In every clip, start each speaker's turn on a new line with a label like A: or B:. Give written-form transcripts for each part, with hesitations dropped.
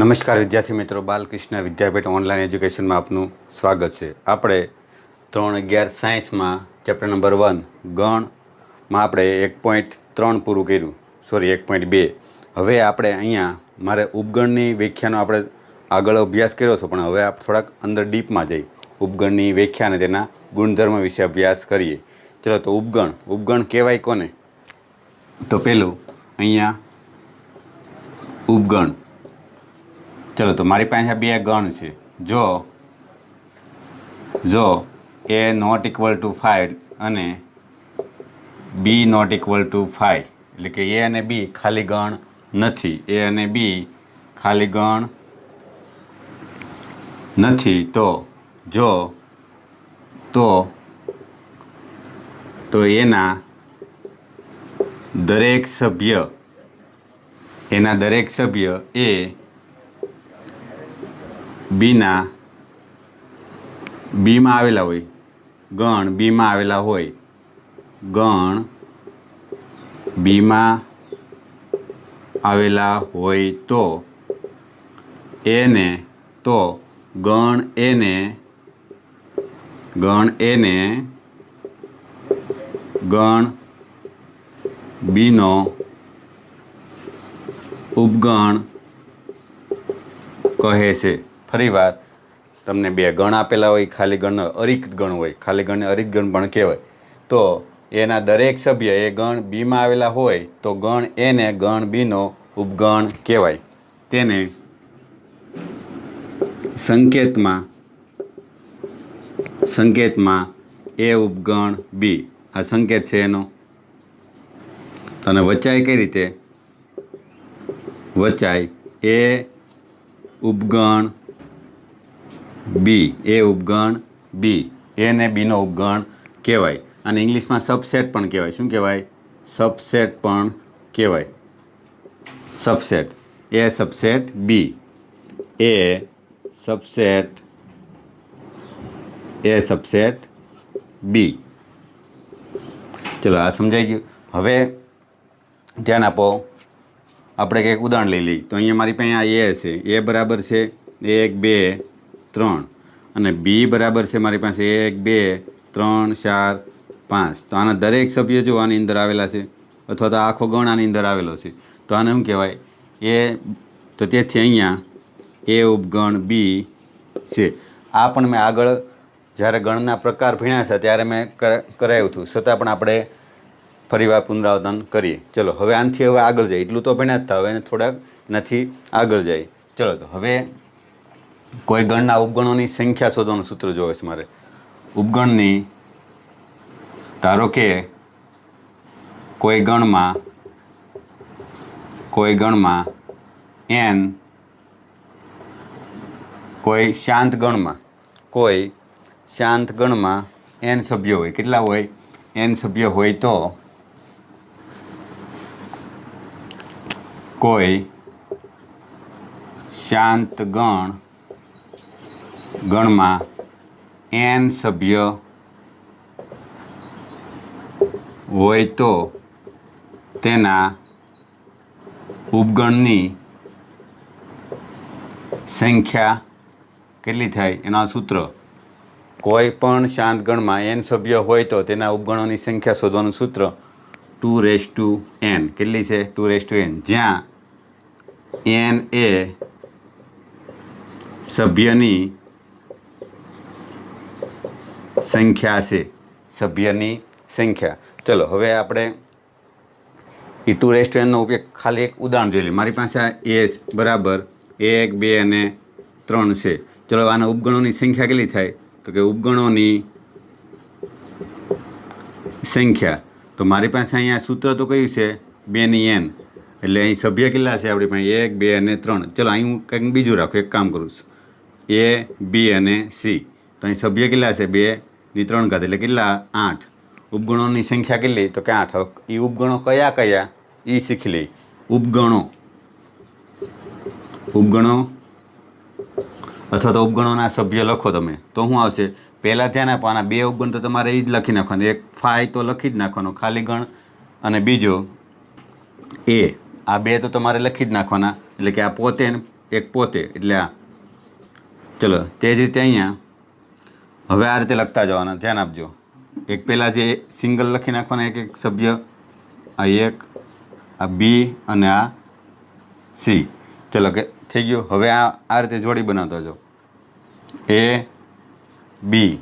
A: નમસ્કાર વિદ્યાર્થી મિત્રો, બાલકૃષ્ણ વિદ્યાપીઠ ઓનલાઈન એજ્યુકેશનમાં આપનું સ્વાગત છે. આપણે 3.11 સાયન્સમાં ચેપ્ટર નંબર 1 ગણમાં આપણે 1.3 પૂરું કર્યું, સોરી 1.2. હવે આપણે અહીંયા મારે ઉપગણની વ્યાખ્યાનો આપણે આગળ અભ્યાસ કર્યો હતો, પણ હવે આપણે થોડાક અંદર ડીપમાં જઈ ઉપગણની વ્યાખ્યા અને તેના ગુણધર્મ વિશે અભ્યાસ કરીએ. ચલો, તો ઉપગણ કહેવાય કોને? તો પેલું અહીંયા ઉપગણ. ચલો, તો મારી પાસે બે ગણ છે. જો a નોટ ઇક્વલ ટુ 5 અને b નોટ ઇક્વલ ટુ 5, એટલે કે a અને b ખાલી ગણ નથી, a અને b ખાલી ગણ નથી, તો એના દરેક સભ્ય એ બીમાં આવેલા હોય, ગણ બીમાં આવેલા હોય તો ગણ બીનો ઉપગણ કહે છે. ફરીવાર તમને બે ગણ આપેલા હોય, ખાલી ગણનો અરિક્ત ગણ હોય, ખાલી ગણને અરિક્ત ગણ પણ કહેવાય. તો એના દરેક સભ્ય એ ગણ બીમાં આવેલા હોય તો ગણ એને ગણ બીનો ઉપગણ કહેવાય. તેને સંકેતમાં એ ઉપગણ બી, આ સંકેત છે એનો. અને વચાય કઈ રીતે? વચાય એ ઉપગણ બી, એ ને બીનો ઉપગણ કહેવાય. અને ઇંગ્લિશમાં સબસેટ પણ કહેવાય. શું કહેવાય? સબસેટ પણ કહેવાય. સબસેટ એ સબસેટ બી, એ સબસેટ બી. ચલો, આ સમજાઈ ગયું. હવે ધ્યાન આપો, આપણે કંઈક ઉદાહરણ લઈ લઈએ. તો અહીંયા મારી પાસે આ એ છે, એ બરાબર છે 1 2 3, અને બી બરાબર છે મારી પાસે 1 2 3 4 5. તો આના દરેક સભ્ય જો આની અંદર આવેલા છે, અથવા તો આખો ગણ આની અંદર આવેલો છે, તો આને શું કહેવાય? તો તેથી અહીંયા એ ઉપગણ બી છે. આ પણ મેં આગળ જ્યારે ગણના પ્રકાર ભણ્યા છે ત્યારે મેં કરાવ્યું હતું, છતાં પણ આપણે ફરીવાર પુનરાવર્તન કરીએ. ચલો, હવે આનાથી આગળ જાય. એટલું તો ભણ્યા જ હતા, હવે થોડાક નથી આગળ જાય. ચલો, તો હવે કોઈ ગણના ઉપગણોની સંખ્યા શોધવાનું સૂત્ર જોવે છે મારે. ઉપગણની, ધારો કે કોઈ ગણમાં n, કોઈ શાંત ગણમાં n સભ્યો હોય. કેટલા હોય? n સભ્ય હોય તો કોઈ શાંત ગણમાં n સભ્ય હોય તો તેના ઉપગણની સંખ્યા કેટલી થાય? એના સૂત્ર, કોઈ પણ શાંત ગણમાં n સભ્ય હોય તો તેના ઉપગણોની સંખ્યા શોધવાનું સૂત્ર 2n. કેટલી છે? 2n. જ્યાં n એ સભ્યની સંખ્યા છે, સભ્યની સંખ્યા. ચલો, હવે આપણે એ 2n નો ઉપયોગ ખાલી એક ઉદાહરણ જોઈ લઈએ. મારી પાસે આ એ બરાબર 1 2 અને 3 છે. ચલો, આના ઉપગણોની સંખ્યા કેટલી થાય? તો કે ઉપગણોની સંખ્યા, તો મારી પાસે અહીંયા સૂત્ર તો કયું છે? 2n. એટલે અહીં સભ્ય કેટલા છે આપણી પાસે? 1 2 અને 3. ચલો, અહીં હું કંઈક બીજું રાખું, એક કામ કરું છું, a b અને c. તો અહીં સભ્ય કેટલા છે? 2 ની 3 ઘાત, એટલે કેટલા? 8. ઉપગણોની સંખ્યા કેટલી? તો કે 8. એ ઉપગણો કયા એ શીખી લઈ. ઉપગણો અથવા તો ઉપગણોના સભ્ય લખો તમે તો શું આવશે? પહેલાં ધ્યાન આપો, આના બે ઉપગણ તો તમારે એ જ લખી નાખવાનું. એક ફાઈ તો લખી જ નાખવાનો ખાલી ગણ, અને બીજો એ. આ બે તો તમારે લખી જ નાખવાના. એટલે કે આ પોતે એક પોતે એટલે આ. ચલો તે જ રીતે અહીંયા હવે આ રીતે લખતા જવાના, ધ્યાન આપજો. એક પહેલાં જે સિંગલ લખી નાખવાના એક એક સભ્ય, આ એક, આ બી અને આ સી. ચલો કે થઈ ગયું. હવે આ રીતે જોડી બનાવતા જાઓ, એ બી,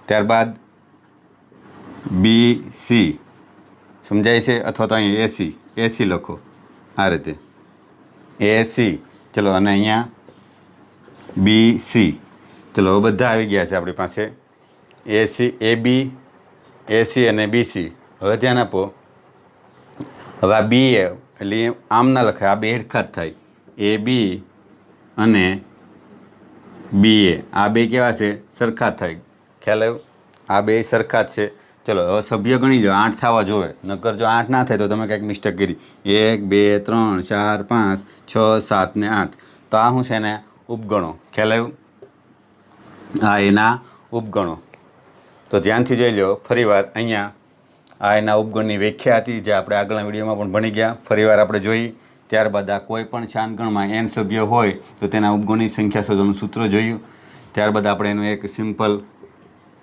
A: ત્યારબાદ બી સી, સમજાય છે? અથવા તો અહીં એસી લખો આ રીતે, એસી. ચલો અને અહીંયા બી સી. ચલો હવે બધા આવી ગયા છે આપણી પાસે, એસી, એ બી, એસી અને બીસી. હવે ધ્યાન આપો, હવે આ બી એ એટલે આમ ના લખાય, આ બે સરખા જ થાય, એ બી અને બી એ, આ બે કેવા છે? સરખા જ થાય. ખ્યાલ આવ્યો? આ બે સરખા જ છે. ચલો હવે સભ્ય ગણી લો, 8 થવા જોવે, નકર જો 8 ના થાય તો તમે કંઈક મિસ્ટેક કરી. 1 2 3 4 5 6 7 ને 8. તો આ શું છે ને? ઉપગણો. ખ્યાલ આવ્યું? આ એના ઉપગણો. તો ધ્યાનથી જોઈ લો ફરીવાર. અહીંયા આ એના ઉપગણની વ્યાખ્યા હતી, જે આપણે આગળના વિડીયોમાં પણ ભણી ગયા. ફરીવાર આપણે જોઈ. ત્યારબાદ આ કોઈ પણ શાંતગણમાં n સભ્ય હોય તો તેના ઉપગણની સંખ્યા શોધવાનું સૂત્ર જોયું. ત્યારબાદ આપણે એનું એક સિમ્પલ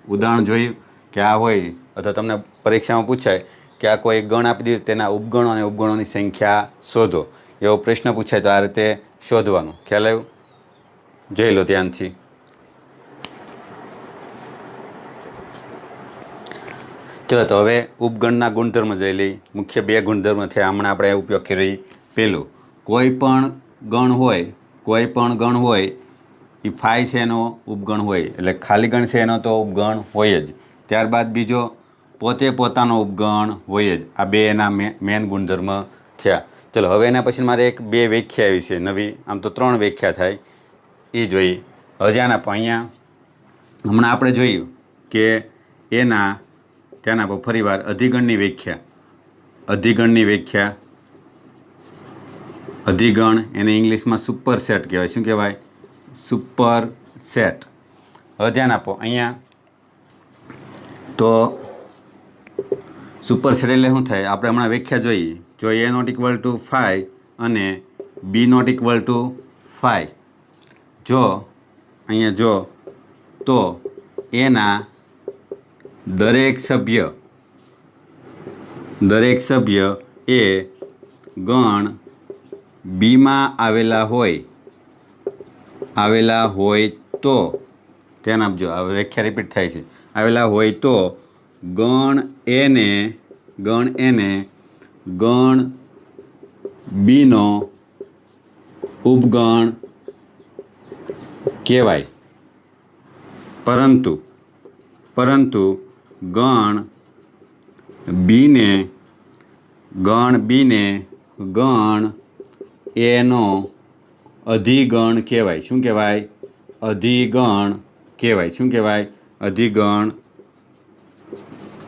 A: ઉદાહરણ જોયું કે આ હોય, અથવા તમને પરીક્ષામાં પૂછાય કે આ કોઈ ગણ આપી દીધું, તેના ઉપગણો અને ઉપગણોની સંખ્યા શોધો, એવો પ્રશ્ન પૂછાય તો આ રીતે શોધવાનું. ખ્યાલ આવ્યું? જોઈ લો ધ્યાનથી. ચલો તો હવે ઉપગણના ગુણધર્મ જોઈ લઈ. મુખ્ય 2 ગુણધર્મ થયા, હમણાં આપણે ઉપયોગ કરી. પહેલું, કોઈ પણ ગણ હોય એ ફાઈ છે એનો ઉપગણ હોય, એટલે ખાલી ગણ છે એનો તો ઉપગણ હોય જ. ત્યારબાદ બીજો, પોતે પોતાનો ઉપગણ હોય જ. આ બે એના મેન ગુણધર્મ થયા. ચલો હવે એના પછી મારે 2 વ્યાખ્યા આવી છે નવી, આમ તો 3 વ્યાખ્યા થાય, એ જોઈ. હવે ધ્યાન આપો, અહીંયા હમણાં આપણે જોયું કે એના, ધ્યાન આપો ફરીવાર, અધિગણની વ્યાખ્યા. અધિગણ એને ઇંગ્લિશમાં સુપરસેટ કહેવાય. શું કહેવાય? સુપરસેટ. હવે ધ્યાન આપો, અહીંયા તો સુપરસેટ એટલે શું થાય? આપણે હમણાં વ્યાખ્યા જોઈએ. જો એ નોટ ઇક્વલ ટુ 5 અને બી નોટ ઇક્વલ ટુ 5, જો અહીંયા જો તો એના દરેક સભ્ય એ ગણ બીમાં આવેલા હોય તો, ધ્યાન આપજો, આ વ્યાખ્યા રિપીટ થાય છે, આવેલા હોય તો ગણ એને ગણ બીનો ઉપગણ કહેવાય. પરંતુ ગણ બીને ગણ એનો અધિગણ કહેવાય. શું કહેવાય? અધિગણ કહેવાય. શું કહેવાય? અધિગણ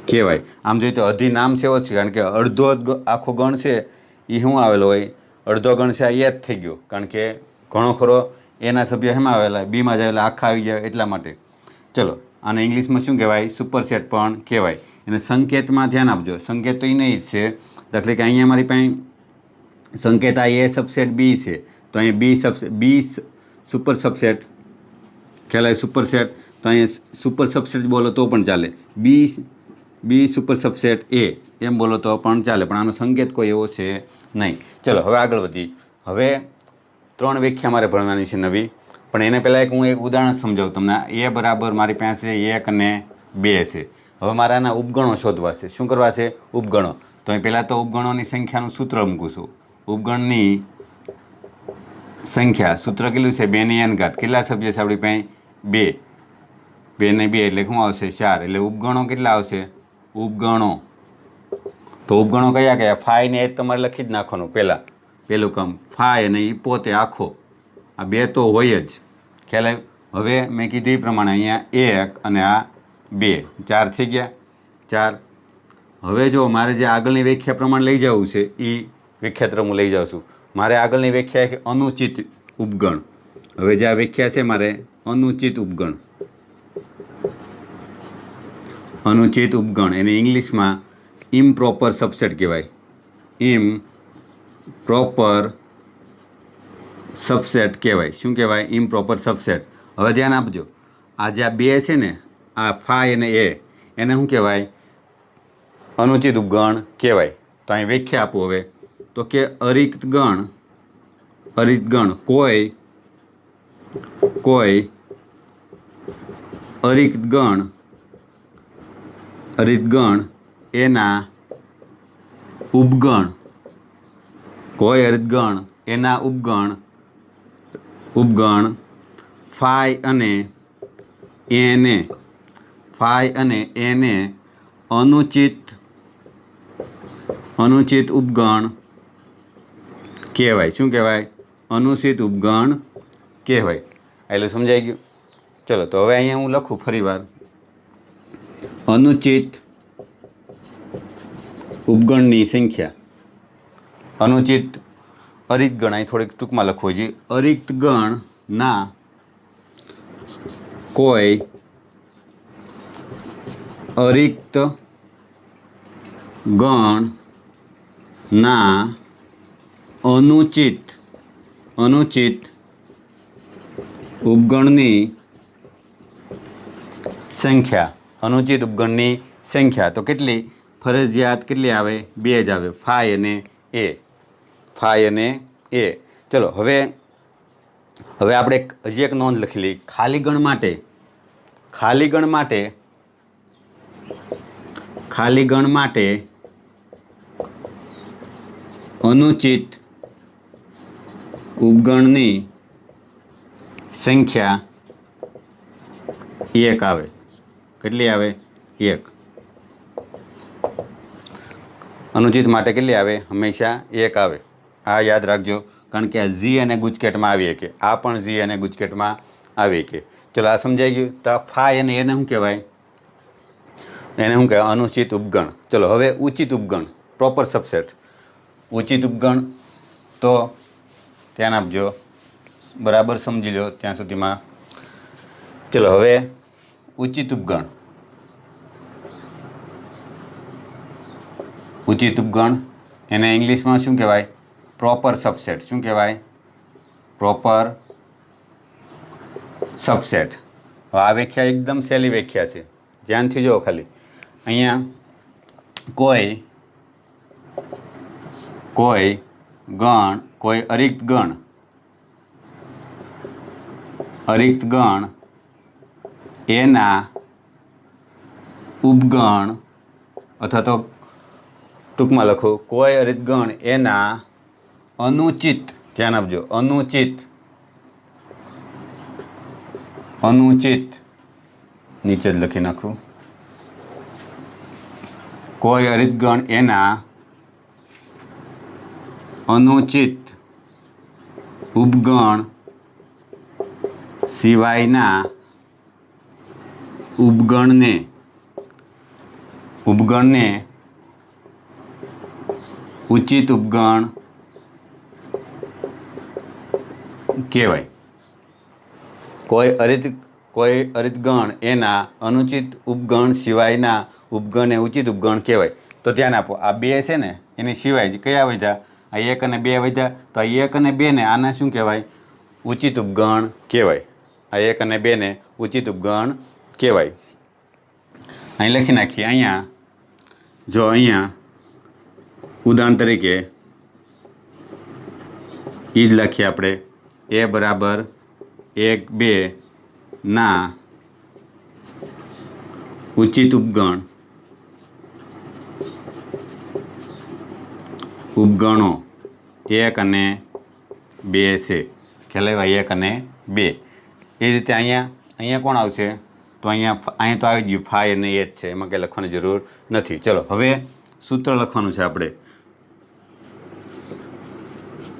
A: કહેવાય. આમ જોઈએ તો અધિનામ સેવો છે, કારણ કે અડધો આખો ગણ છે એ શું આવેલો હોય? અડધો ગણ છે એ જ થઈ ગયો, કારણ કે ઘણો ખરો એના સભ્ય શેમાં આવેલા? બીમાં જ આવેલા, આખા આવી જાય એટલા માટે. ચલો આને ઇંગ્લિશમાં શું કહેવાય? સુપરસેટ પણ કહેવાય. અને સંકેતમાં ધ્યાન આપજો, સંકેત તો એ નહીં જ છે. દાખલા કે અહીંયા મારી પાસે સંકેત આ એ સબસેટ બી છે, તો અહીંયા બી સુપર સબસેટ, ખ્યાલ આવે? સુપરસેટ, તો અહીંયા સુપર સબસેટ બોલો તો પણ ચાલે, બી સુપર સબસેટ એ એમ બોલો તો પણ ચાલે, પણ આનો સંકેત કોઈ એવો છે નહીં. ચલો હવે આગળ વધી. હવે 3 વ્યાખ્યા મારે ભણવાની છે નવી, પણ એને પહેલાં હું એક ઉદાહરણ સમજાવું તમને. એ બરાબર મારી પાસે 1 અને 2 છે. હવે મારે આના ઉપગણો શોધવા છે. શું કરવા છે? ઉપગણો. તો અહીં પહેલાં તો ઉપગણોની સંખ્યાનું સૂત્ર મૂકું છું. ઉપગણની સંખ્યા સૂત્ર કેટલું છે? 2 ની n ઘાત. કેટલા સભ્ય છે આપણી પાસે? 2. 2 ને 2 એટલે શું આવશે? 4. એટલે ઉપગણો કેટલા આવશે? ઉપગણો તો ઉપગણો કયા? 5 ને 8 તમારે લખી જ નાખવાનું. પહેલું કામ 5 અને એ પોતે આખો, આ 2 તો હોય જ. ખ્યાલ આવ્યો? હવે મેં કીધું એ પ્રમાણે અહીંયા 1 અને આ 2, 4 થઈ ગયા. 4. હવે જો મારે જે આગળની વ્યાખ્યા પ્રમાણે લઈ જવું છે એ વ્યાખ્યા તરફ હું લઈ જાઉં છું. મારે આગળની વ્યાખ્યા છે અનુચિત ઉપગણ. હવે જે આ વ્યાખ્યા છે મારે અનુચિત ઉપગણ, એને ઇંગ્લિશમાં ઇમ્પ્રોપર સબસેટ કહેવાય. ઇમ્પ્રોપર સબસેટ કહેવાય. શું કહેવાય? Improper subset. હવે ધ્યાન આપજો, આ જે આ બે છે ને, આ ફાઈ અને એને શું કહેવાય? અનુચિત ઉપગણ કહેવાય. તો અહીં વ્યાખ્યા આપો હવે, તો કે અરિક્ત ગણ કોઈ અરિક્ત ગણ એના ઉપગણ, કોઈ અરિક્ત ગણ એના ઉપગણ ફાઈ અને એને અનુચિત ઉપગણ કહેવાય. શું કહેવાય? અનુચિત ઉપગણ કહેવાય. એટલે સમજાઈ ગયું? ચલો, તો હવે અહીંયા હું લખું ફરીવાર, અનુચિત ઉપગણની સંખ્યા. અનુચિત અરિક્ત ગણ, અહીં થોડીક ટૂંકમાં લખવું જોઈએ. અરિક્ત ગણના કોઈ અરિક્ત ગણના અનુચિત ઉપગણની સંખ્યા. અનુચિત ઉપગણની સંખ્યા તો કેટલી? ફરજિયાત કેટલી આવે? 2 જ આવે, ફાઈ અને એ. ચલો, હવે આપણે હજી એક નોંધ લખી લઈએ. ખાલી ગણ માટે અનુચિત ઉપગણની સંખ્યા 1 આવે. કેટલી આવે? 1. અનુચિત માટે કેટલી આવે? હંમેશા 1 આવે. આ યાદ રાખજો, કારણ કે આ જી અને ગુજકેટમાં આવી કે, આ પણ જી અને ગુજકેટમાં આવી કે. ચલો, આ સમજાઈ ગયું? તો ફાઈ અને એને શું કહેવાય? અનુચિત ઉપગણ. ચલો, હવે ઉચિત ઉપગણ, પ્રોપર સબસેટ. ઉચિત ઉપગણ તો ધ્યાન આપજો, બરાબર સમજી લો ત્યાં સુધીમાં. ચલો, હવે ઉચિત ઉપગણ એને ઇંગ્લિશમાં શું કહેવાય? Proper subset. શું કહેવાય? Proper subset. હવે આ વ્યાખ્યા એકદમ સહેલી વ્યાખ્યા છે, ધ્યાનથી જુઓ ખાલી. અહીંયા કોઈ અરિક્ત ગણ એના ઉપગણ, અથવા તો ટૂંકમાં લખો, કોઈ અરિક્ત ગણ એના અનુચિત, ધ્યાન આપજો, અનુચિત નીચે જ લખી નાખું. કોઈ અરિક્ત ગણ એના અનુચિત ઉપગણ સિવાયના ઉપગણને ઉચિત ઉપગણ કહેવાય. કોઈ અરિક્ત ગણ એના અનુચિત ઉપગણ સિવાયના ઉપગણને ઉચિત ઉપગણ કહેવાય. તો ધ્યાન આપો, આ 2 છે ને, એની સિવાય કયા વધ્યા? આ 1 અને 2 વધ્યા. તો આ 1 અને 2 ને આને શું કહેવાય? ઉચિત ઉપગણ કહેવાય. આ 1 અને 2 ને ઉચિત ઉપગણ કહેવાય. અહીં લખી નાખીએ. અહીંયા ઉદાહરણ તરીકે એ જ લખીએ આપણે, એ બરાબર 1, 2 ના ઉચિત ઉપગણો 1 અને 2 છે. ખ્યાલ આવ્યા? 1 અને 2. એ રીતે અહીંયા કોણ આવશે? તો અહીંયા તો આવી ગયું ફાઈ અને એ જ છે, એમાં કંઈ લખવાની જરૂર નથી. ચલો, હવે સૂત્ર લખવાનું છે આપણે.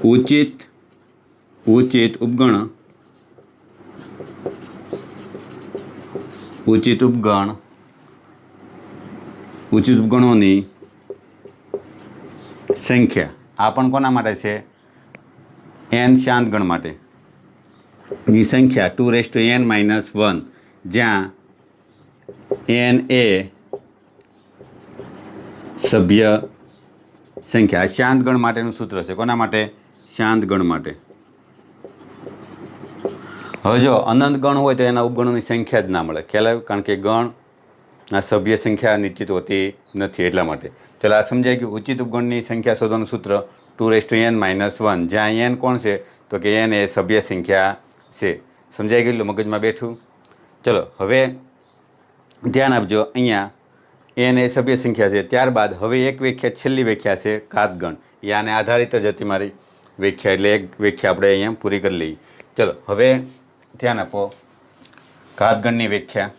A: ઉચિત ઉપગણોની સંખ્યા. આ પણ કોના માટે છે? n શાંત ગણ માટે ની સંખ્યા 2n-1, જ્યાં n એ સભ્ય સંખ્યા. શાંત ગણ માટેનું સૂત્ર છે. કોના માટે? શાંત ગણ માટે. હવે જો અનંત ગણ હોય તો એના ઉપગણોની સંખ્યા જ ના મળે, ખ્યાલ આવ્યો? કારણ કે ગણના સભ્ય સંખ્યા નિશ્ચિત હોતી નથી, એટલા માટે. ચાલો આ સમજાઈ ગયું. ઉચિત ઉપગણની સંખ્યા શોધવાનું સૂત્ર 2n-1, જ્યાં n કોણ છે તો કે n એ સભ્ય સંખ્યા છે. સમજાઈ ગયેલું? મગજમાં બેઠું? ચલો હવે ધ્યાન આપજો, અહીંયા n એ સભ્ય સંખ્યા છે. ત્યારબાદ હવે એક વ્યાખ્યા, છેલ્લી વ્યાખ્યા છે ઘાતગણ. એ આને આધારિત જ હતી મારી વ્યાખ્યા, એટલે એક વ્યાખ્યા આપણે અહીંયા પૂરી કરી લઈએ. ચલો હવે ધ્યાન આપો, ઘાતગણની વ્યાખ્યા.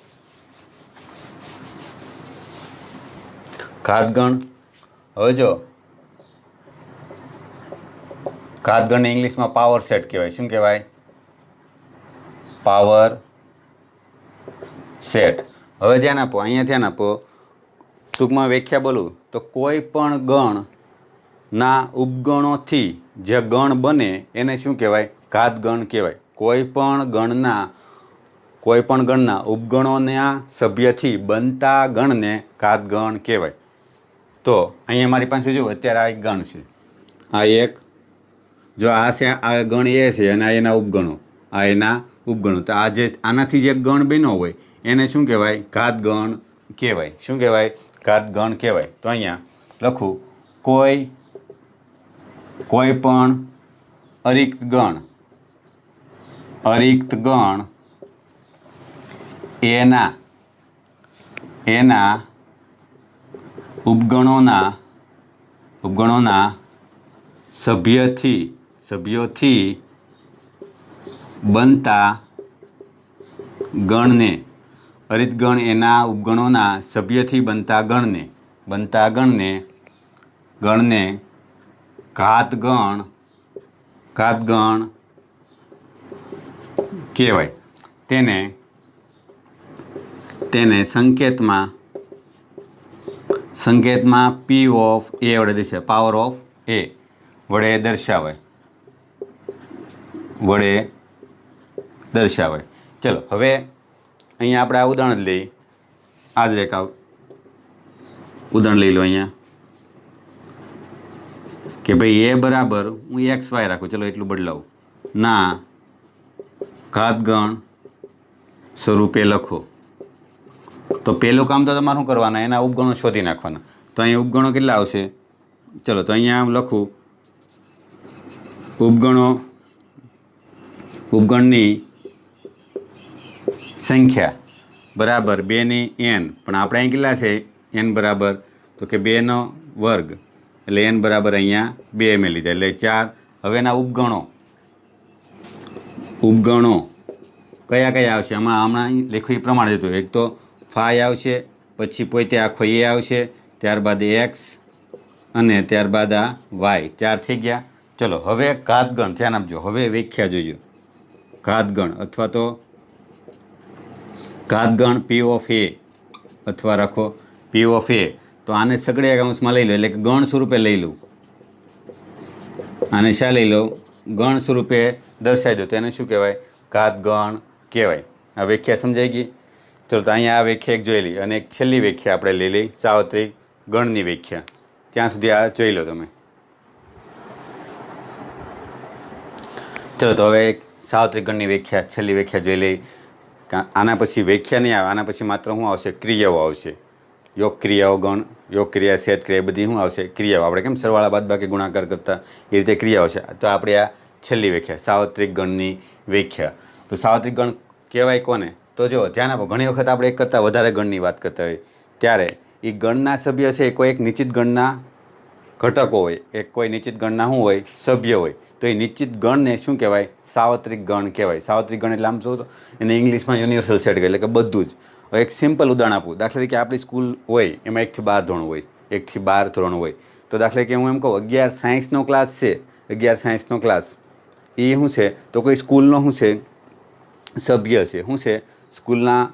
A: ઘાતગણ, હવે જો ઘાતગણને ઇંગ્લિશમાં પાવર સેટ કહેવાય. શું કહેવાય? Power set. હવે ધ્યાન આપો, અહીંયા ધ્યાન આપો, ટૂંકમાં વ્યાખ્યા બોલું તો કોઈ પણ ગણના ઉપગણોથી જે ગણ બને એને શું કહેવાય? ઘાતગણ કહેવાય. કોઈ પણ ગણના ઉપગણોના સભ્યથી બનતા ગણને ઘાતગણ કહેવાય. તો અહીંયા મારી પાસે જો અત્યારે આ એક ગણ છે, આ એક, જો આ છે, આ ગણ એ છે અને આ એના ઉપગણો, આ એના ઉપગણો. તો આ જે આનાથી જે ગણ બન્યો હોય એને શું કહેવાય? ઘાતગણ કહેવાય. શું કહેવાય? ઘાતગણ કહેવાય. તો અહીંયા લખું, કોઈ પણ અરિક્ત ગણ એના ઉપગણોના સભ્યોથી બનતા ગણને, અરિત ગણ એના ઉપગણોના સભ્યથી બનતા ગણને ઘાતગણ કહેવાય. તેને સંકેતમાં P ઓફ A વડે દર્શાવે, પાવર ઓફ A વડે દર્શાવાય. ચલો હવે અહીંયા આપણે આ ઉદાહરણ લઈએ. આ જ રેખા ઉદાહરણ લઈ લો અહીંયા કે ભાઈ એ બરાબર, હું XY રાખું, ચલો એટલું બદલાવું, ના ઘાતગણ સ્વરૂપે લખો. તો પહેલું કામ તો તમારે શું કરવાના? એના ઉપગણો શોધી નાખવાના. તો અહીંયા ઉપગણો કેટલા આવશે? ચલો તો અહીંયા આમ લખું, ઉપગણની સંખ્યા બરાબર 2 ની n, પણ આપણે અહીં કેટલા છે? n બરાબર તો કે 2નો વર્ગ, એટલે n બરાબર અહીંયા 2 મેં લીધા, એટલે 4. હવે એના ઉપગણો કયા કયા આવશે? હમણાં લખ્યું એ પ્રમાણે જતું. એક તો 5 આવશે, પછી પોતે આખો a આવશે, ત્યારબાદ x અને ત્યારબાદ આ y. 4 થઈ ગયા. ચલો હવે ઘાતગણ, ધ્યાન આપજો, હવે વ્યાખ્યા જોજો. ઘાતગણ અથવા તો ઘાતગણ P ઓફ A અથવા રાખો P ઓફ A. તો આને સગડે અંશમાં લઈ લો, એટલે કે ગણ સ્વરૂપે લઈ લઉં. આને શા લઈ લઉં? ગણ સ્વરૂપે દર્શાવી દો, તો એને શું કહેવાય? ઘાતગણ કહેવાય. આ વ્યાખ્યા સમજાઈ ગઈ? ચલો તો અહીંયા આ વ્યાખ્યા એક જોઈ લઈ, અને એક છેલ્લી વ્યાખ્યા આપણે લઈ લઈ, સાર્વત્રિક ગણની વ્યાખ્યા. ત્યાં સુધી આ જોઈ લો તમે. ચલો તો હવે એક સાર્વત્રિક ગણની વ્યાખ્યા, છેલ્લી વ્યાખ્યા જોઈ લઈ. આના પછી વ્યાખ્યા નહીં આવે, આના પછી માત્ર શું આવશે? ક્રિયાઓ આવશે. યોગ ક્રિયાઓ, ગણ, યોગ ક્રિયા, છેદ ક્રિયા, બધી શું આવશે? ક્રિયાઓ. આપણે કેમ સરવાળા બાદબાકી ગુણાકાર કરતા એ રીતે ક્રિયાઓ છે. તો આપણે આ છેલ્લી વ્યાખ્યા, સાર્વત્રિક ગણની વ્યાખ્યા. તો સાર્વત્રિક ગણ કહેવાય કોને? તો જો ધ્યાન આપો, ઘણી વખત આપણે એક કરતાં વધારે ગણની વાત કરતા હોય ત્યારે એ ગણના સભ્ય છે, કોઈ એક નિશ્ચિત ગણના ઘટકો હોય, એક કોઈ નિશ્ચિત ગણના શું હોય? સભ્ય હોય. તો એ નિશ્ચિત ગણને શું કહેવાય? સાર્વત્રિક ગણ કહેવાય. સાર્વત્રિક ગણ એટલે આમ શું? એને ઇંગ્લિશમાં યુનિવર્સલ સેટ કહે, એટલે કે બધું જ. હવે એક સિમ્પલ ઉદાહરણ આપું. દાખલા તરીકે આપણી સ્કૂલ હોય, એમાં 1 થી 12 ધોરણ હોય, 1 થી 12 ધોરણ હોય. તો દાખલા તરીકે હું એમ કહું 11 સાયન્સનો ક્લાસ છે, 11 સાયન્સનો ક્લાસ એ શું છે? તો કોઈ સ્કૂલનો શું છે? સભ્ય છે. શું છે? સ્કૂલના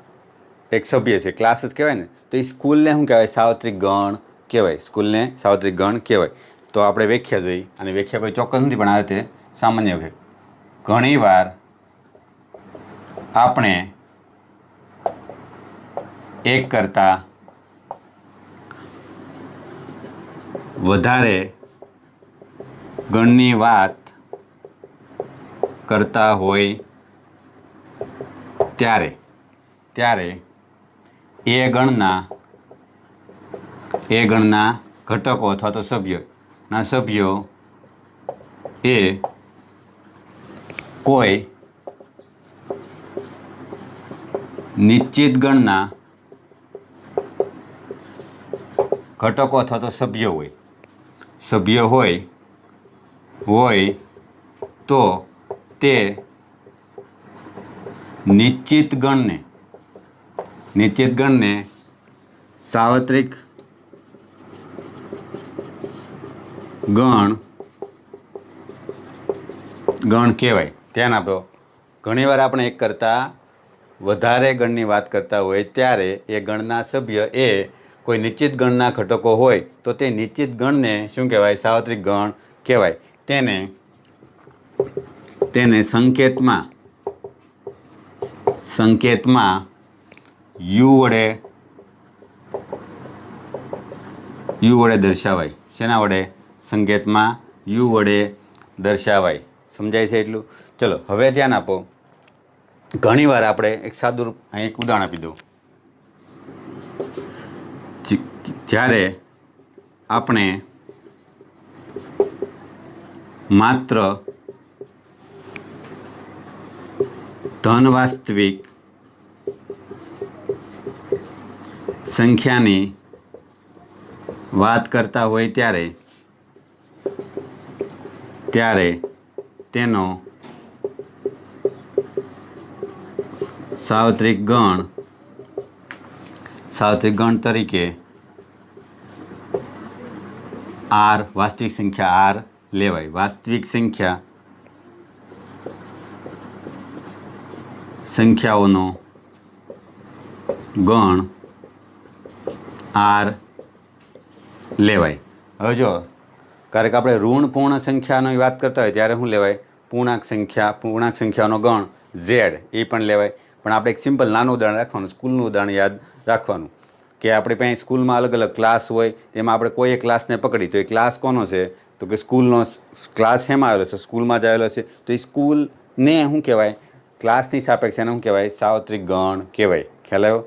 A: એક સભ્ય છે, ક્લાસ જ કહેવાય ને. તો એ સ્કૂલને શું કહેવાય? સાર્વત્રિક ગણ કહેવાય. સ્કૂલને સાર્વત્રિક ગણ કહેવાય. તો આપણે વ્યાખ્યા જોઈ, અને વ્યાખ્યા કોઈ ચોક્કસ નથી, પણ આ રીતે સામાન્ય છે. ઘણીવાર આપણે એક કરતાં વધારે ગણની વાત કરતા હોય ત્યારે એ ગણના ઘટકો અથવા તો સભ્યો એ કોઈ નિશ્ચિત ગણના ઘટકો અથવા તો સભ્યો હોય તો તે નિશ્ચિત ગણને સાર્વત્રિક ગણ કહેવાય. ધ્યાન આપો, ઘણીવાર આપણે એક કરતાં વધારે ગણની વાત કરતા હોય ત્યારે એ ગણના સભ્ય એ કોઈ નિશ્ચિત ગણના ઘટકો હોય તો તે નિશ્ચિત ગણને શું કહેવાય? સાર્વત્રિક ગણ કહેવાય. તેને સંકેતમાં યુ વડે દર્શાવાય. શેના વડે? સંકેતમાં યુ વડે દર્શાવાય. સમજાય છે એટલું? ચલો હવે ધ્યાન આપો. ઘણીવાર આપણે એક સાદું અહીં એક ઉદાહરણ આપી દઉં. જ્યારે આપણે માત્ર ધન વાસ્તવિક સંખ્યાની વાત કરતા હોય ત્યારે તેનો સાર્વત્રિક ગણ તરીકે આર, વાસ્તવિક સંખ્યા આર લેવાય. વાસ્તવિક સંખ્યાઓનો ગણ આર લેવાય. હવે જો ક્યારેક આપણે ઋણ પૂર્ણ સંખ્યાની વાત કરતા હોય ત્યારે શું લેવાય? પૂર્ણાંક સંખ્યાનો ગણ ઝેડ એ પણ લેવાય. પણ આપણે એક સિમ્પલ નાનું ઉદાહરણ રાખવાનું, સ્કૂલનું ઉદાહરણ યાદ રાખવાનું કે આપણી પાસે સ્કૂલમાં અલગ અલગ ક્લાસ હોય, તેમાં આપણે કોઈ એક ક્લાસને પકડી તો એ ક્લાસ કોનો છે? તો કે સ્કૂલનો ક્લાસ શેમાં આવેલો છે? સ્કૂલમાં જ આવેલો છે. તો એ સ્કૂલને શું કહેવાય? ક્લાસની સાપેક્ષે એને શું કહેવાય? સાર્વત્રિક ગણ કહેવાય. ખ્યાલ આવ્યો?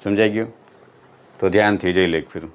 A: સમજાઈ ગયું? તો ધ્યાનથી જોઈ લે એક ફેરું.